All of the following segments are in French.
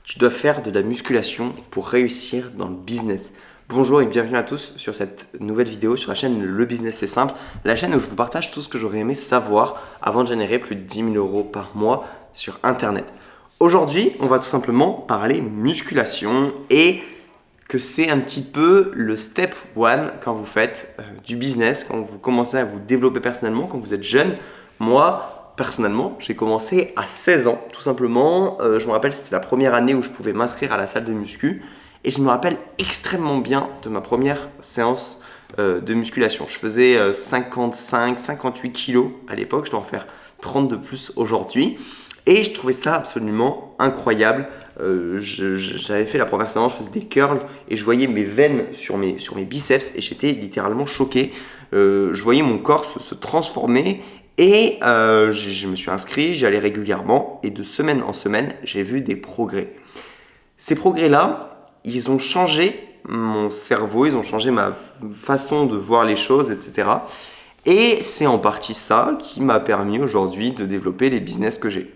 Tu dois faire de la musculation pour réussir dans le business. Bonjour et bienvenue à tous sur cette nouvelle vidéo sur la chaîne Le Business c'est simple, la chaîne où je vous partage tout ce que j'aurais aimé savoir avant de générer plus de 10 000 euros par mois sur Internet. Aujourd'hui, on va tout simplement parler musculation et que c'est un petit peu le step one quand vous faites du business, quand vous commencez à vous développer personnellement, quand vous êtes jeune. Moi, personnellement, j'ai commencé à 16 ans, tout simplement. Je me rappelle, c'était la première année où je pouvais m'inscrire à la salle de muscu. Et je me rappelle extrêmement bien de ma première séance de musculation. Je faisais 55, 58 kilos à l'époque. Je dois en faire 30 de plus aujourd'hui. Et je trouvais ça absolument incroyable. J'avais fait la première séance, je faisais des curls et je voyais mes veines sur mes biceps et j'étais littéralement choqué. Je voyais mon corps se transformer et je me suis inscrit, j'y allais régulièrement et de semaine en semaine, j'ai vu des progrès. Ces progrès-là, ils ont changé mon cerveau, ils ont changé ma façon de voir les choses, etc. Et c'est en partie ça qui m'a permis aujourd'hui de développer les business que j'ai.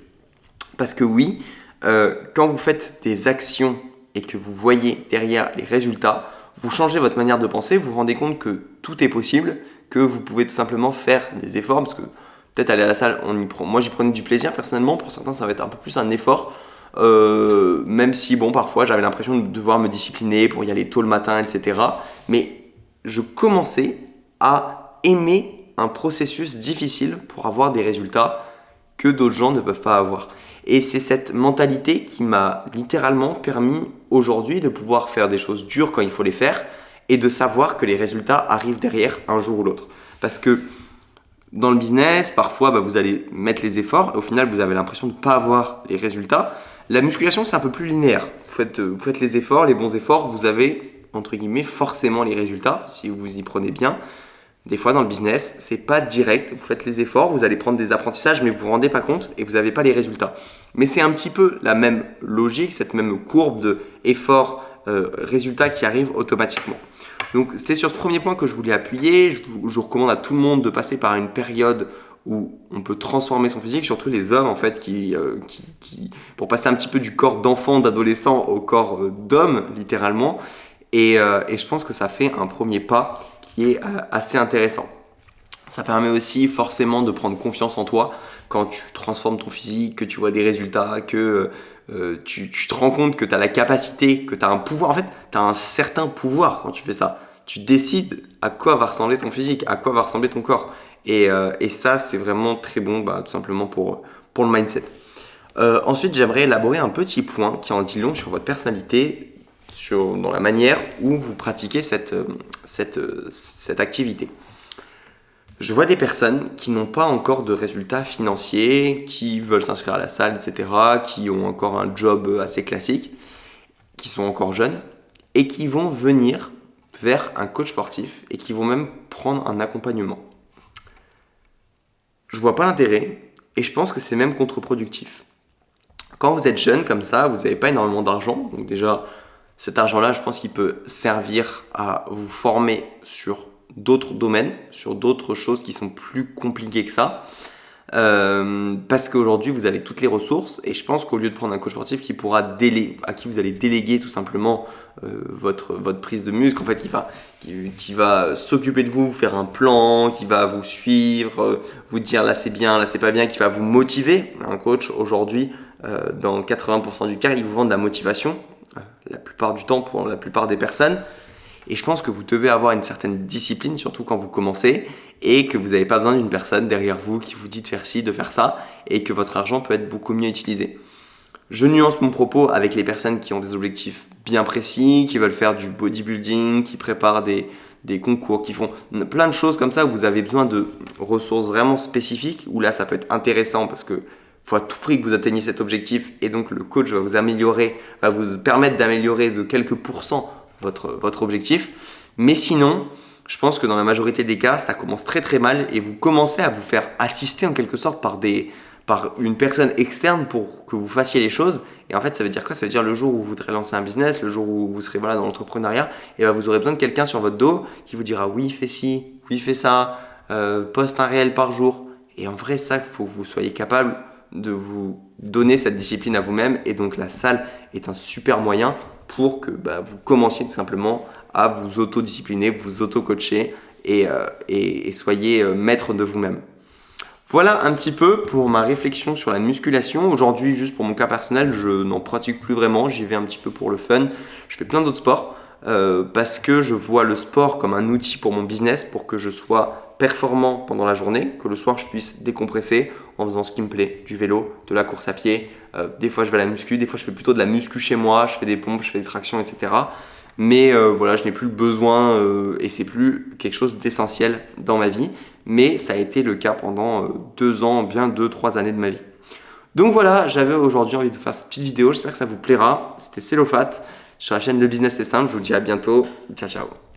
Parce que oui, quand vous faites des actions et que vous voyez derrière les résultats, vous changez votre manière de penser, vous vous rendez compte que tout est possible, que vous pouvez tout simplement faire des efforts, parce que peut-être aller à la salle, moi j'y prenais du plaisir personnellement, pour certains ça va être un peu plus un effort, même si bon parfois j'avais l'impression de devoir me discipliner pour y aller tôt le matin, etc. Mais je commençais à aimer un processus difficile pour avoir des résultats que d'autres gens ne peuvent pas avoir. Et c'est cette mentalité qui m'a littéralement permis aujourd'hui de pouvoir faire des choses dures quand il faut les faire et de savoir que les résultats arrivent derrière un jour ou l'autre. Parce que dans le business, parfois vous allez mettre les efforts et au final vous avez l'impression de ne pas avoir les résultats. La musculation c'est un peu plus linéaire. Vous faites les efforts, les bons efforts, vous avez entre guillemets forcément les résultats si vous y prenez bien. Des fois dans le business, c'est pas direct, vous faites les efforts, vous allez prendre des apprentissages mais vous vous rendez pas compte et vous n'avez pas les résultats. Mais c'est un petit peu la même logique, cette même courbe de effort résultat qui arrive automatiquement. Donc c'était sur ce premier point que je voulais appuyer. Je recommande à tout le monde de passer par une période où on peut transformer son physique, surtout les hommes en fait, pour passer un petit peu du corps d'enfant, d'adolescent au corps d'homme littéralement. Et je pense que ça fait un premier pas qui est assez intéressant. Ça permet aussi forcément de prendre confiance en toi quand tu transformes ton physique, que tu vois des résultats, que tu te rends compte que tu as la capacité, que tu as un pouvoir. En fait, tu as un certain pouvoir quand tu fais ça. Tu décides à quoi va ressembler ton physique, à quoi va ressembler ton corps. Et ça, c'est vraiment très bon, tout simplement pour le mindset. Ensuite, j'aimerais élaborer un petit point qui en dit long sur votre personnalité, dans la manière où vous pratiquez cette activité. Je vois des personnes qui n'ont pas encore de résultats financiers, qui veulent s'inscrire à la salle, etc., qui ont encore un job assez classique, qui sont encore jeunes, et qui vont venir vers un coach sportif et qui vont même prendre un accompagnement. Je vois pas l'intérêt et je pense que c'est même contre-productif. Quand vous êtes jeune comme ça, vous n'avez pas énormément d'argent, donc déjà cet argent-là, je pense qu'il peut servir à vous former sur d'autres domaines, sur d'autres choses qui sont plus compliquées que ça. Parce qu'aujourd'hui, vous avez toutes les ressources et je pense qu'au lieu de prendre un coach sportif à qui vous allez déléguer tout simplement votre prise de muscle, en fait, qui va s'occuper de vous, vous faire un plan, qui va vous suivre, vous dire là c'est bien, là c'est pas bien, qui va vous motiver. Un coach aujourd'hui, dans 80% du cas, il vous vend de la motivation. La plupart du temps pour la plupart des personnes. Et je pense que vous devez avoir une certaine discipline, surtout quand vous commencez, et que vous n'avez pas besoin d'une personne derrière vous qui vous dit de faire ci, de faire ça, et que votre argent peut être beaucoup mieux utilisé. Je nuance mon propos avec les personnes qui ont des objectifs bien précis, qui veulent faire du bodybuilding, qui préparent des concours, qui font plein de choses comme ça où vous avez besoin de ressources vraiment spécifiques, où là ça peut être intéressant parce que faut à tout prix que vous atteigniez cet objectif et donc le coach va vous permettre d'améliorer de quelques pourcents votre objectif. Mais sinon, je pense que dans la majorité des cas, ça commence très très mal et vous commencez à vous faire assister en quelque sorte par une personne externe pour que vous fassiez les choses. Et en fait, ça veut dire quoi? Ça veut dire le jour où vous voudrez lancer un business, le jour où vous serez dans l'entrepreneuriat, et vous aurez besoin de quelqu'un sur votre dos qui vous dira oui, fais ci, oui, fais ça, poste un réel par jour. Et en vrai, ça, il faut que vous soyez capable de vous donner cette discipline à vous-même. Et donc la salle est un super moyen pour que vous commenciez tout simplement à vous auto-discipliner, vous auto-coacher et soyez maître de vous-même. Voilà un petit peu pour ma réflexion sur la musculation. Aujourd'hui, juste pour mon cas personnel, je n'en pratique plus vraiment. J'y vais un petit peu pour le fun. Je fais plein d'autres sports parce que je vois le sport comme un outil pour mon business, pour que je sois performant pendant la journée, que le soir je puisse décompresser en faisant ce qui me plaît, du vélo, de la course à pied. Des fois je vais à la muscu, des fois je fais plutôt de la muscu chez moi, je fais des pompes, je fais des tractions, etc. Mais voilà, je n'ai plus le besoin et c'est plus quelque chose d'essentiel dans ma vie. Mais ça a été le cas pendant 2 ans, bien 2-3 années de ma vie. Donc voilà, j'avais aujourd'hui envie de faire cette petite vidéo. J'espère que ça vous plaira. C'était Cellofat sur la chaîne Le Business c'est simple. Je vous dis à bientôt. Ciao, ciao.